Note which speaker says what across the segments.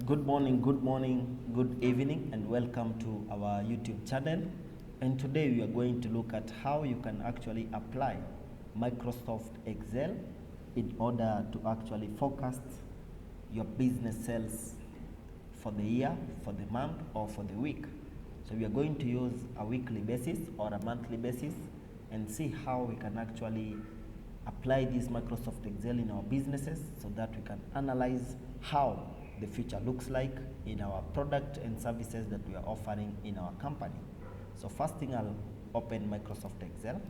Speaker 1: Good morning, good evening, and welcome to our YouTube channel. And today we are going to look at how you can actually apply Microsoft Excel in order to actually forecast your business sales for the year, for the month, or for the week. So we are going to use a weekly basis or a monthly basis and see how we can actually apply this Microsoft Excel in our businesses so that we can analyze how the future looks like in our product and services that we are offering in our company. So first thing, I'll open Microsoft Excel.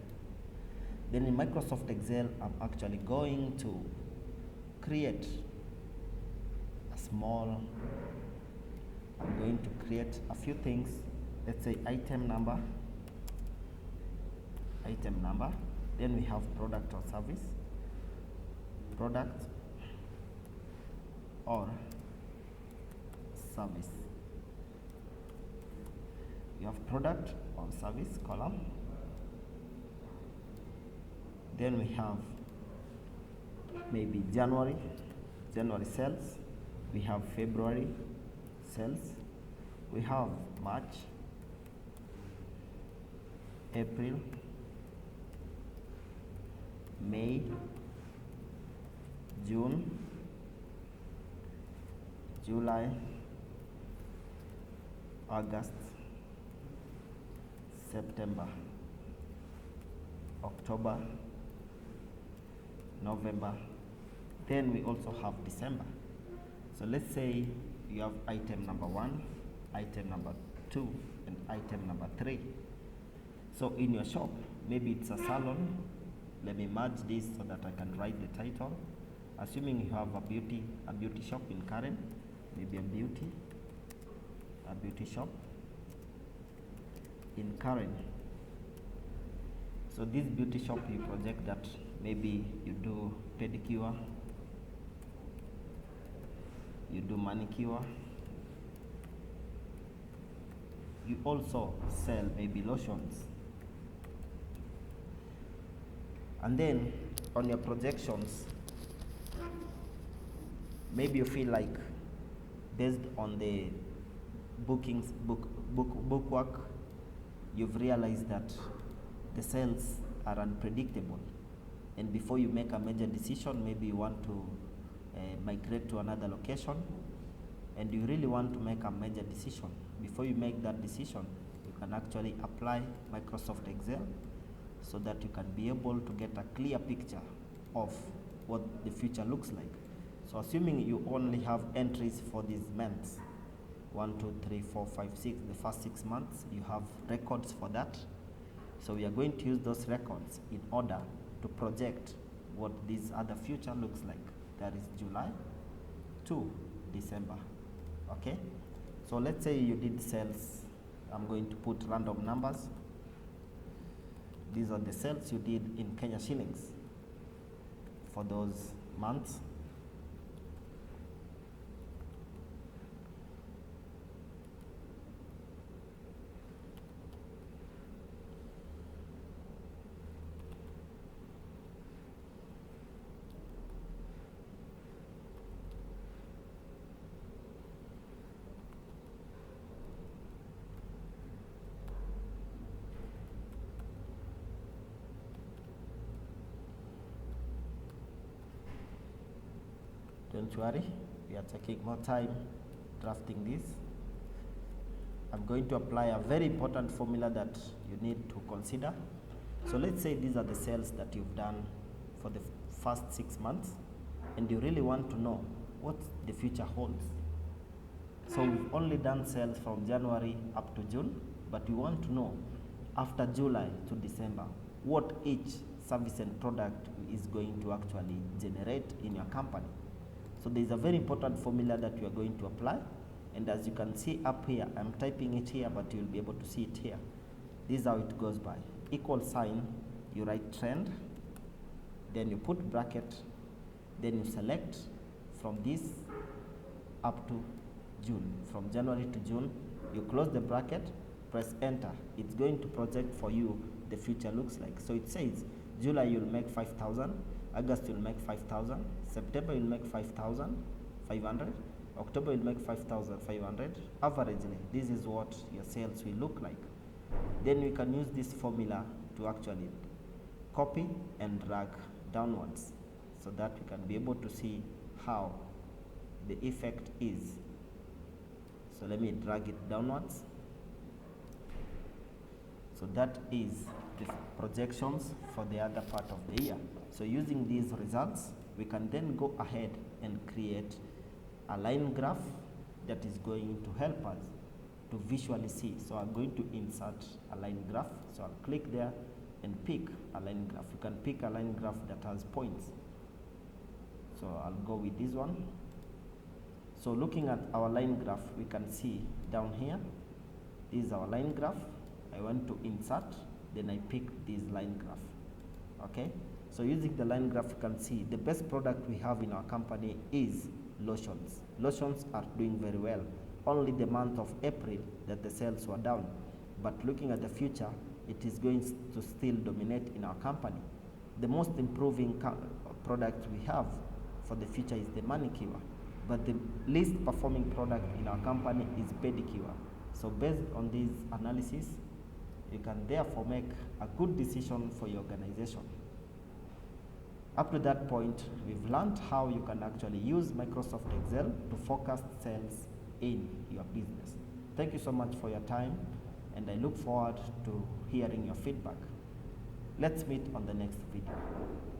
Speaker 1: Then in Microsoft Excel, I'm actually going to create I'm going to create a few things. Let's say item number. Then we have product or service, product or service. You have product or service column. Then we have maybe January sales. We have February sales. We have March, April, May, June, July, August, September, October, November. Then we also have December. So let's say you have item number 1, item number 2, and item number 3. So in your shop, maybe it's a salon. Let me merge this so that I can write the title. Assuming you have a beauty shop in Karen, maybe a beauty shop in Karen. So this beauty shop, you project that maybe you do pedicure, you do manicure, you also sell maybe lotions. And then on your projections, maybe you feel like based on the book work, you've realized that the sales are unpredictable. And before you make a major decision, maybe you want to migrate to another location, and you really want to make a major decision. Before you make that decision, you can actually apply Microsoft Excel so that you can be able to get a clear picture of what the future looks like. So assuming you only have entries for these months, 1, 2, 3, 4, 5, 6, the first 6 months, you have records for that. So we are going to use those records in order to project what this other future looks like. That is July to December. Okay? So let's say you did sales. I'm going to put random numbers. These are the sales you did in Kenya shillings for those months. Don't worry, we are taking more time drafting this. I'm going to apply a very important formula that you need to consider. So let's say these are the sales that you've done for the first 6 months, and you really want to know what the future holds. So we've only done sales from January up to June, but we want to know after July to December what each service and product is going to actually generate in your company. So there is a very important formula that you are going to apply, and as you can see up here, I'm typing it here, but you'll be able to see it here. This is how it goes by. Equal sign, you write trend, then you put bracket, then you select from this up to June. From January to June, you close the bracket, press enter. It's going to project for you the future looks like. So it says July you'll make 5,000, August you'll make 5,000, September you'll make 5,500, October will make 5,500. Averagely, this is what your sales will look like. Then we can use this formula to actually copy and drag downwards so that we can be able to see how the effect is. So let me drag it downwards. So that is the projections for the other part of the year. So using these results, we can then go ahead and create a line graph that is going to help us to visually see. So I'm going to insert a line graph. So I'll click there and pick a line graph. You can pick a line graph that has points. So I'll go with this one. So looking at our line graph, we can see down here, this is our line graph. I want to insert, then I pick this line graph. Okay, so using the line graph, you can see the best product we have in our company is lotions. Lotions are doing very well. Only the month of April that the sales were down, but looking at the future, it is going to still dominate in our company. The most improving product we have for the future is the manicure, but the least performing product in our company is pedicure. So based on this analysis, you can therefore make a good decision for your organization. Up to that point, we've learned how you can actually use Microsoft Excel to forecast sales in your business. Thank you so much for your time, and I look forward to hearing your feedback. Let's meet on the next video.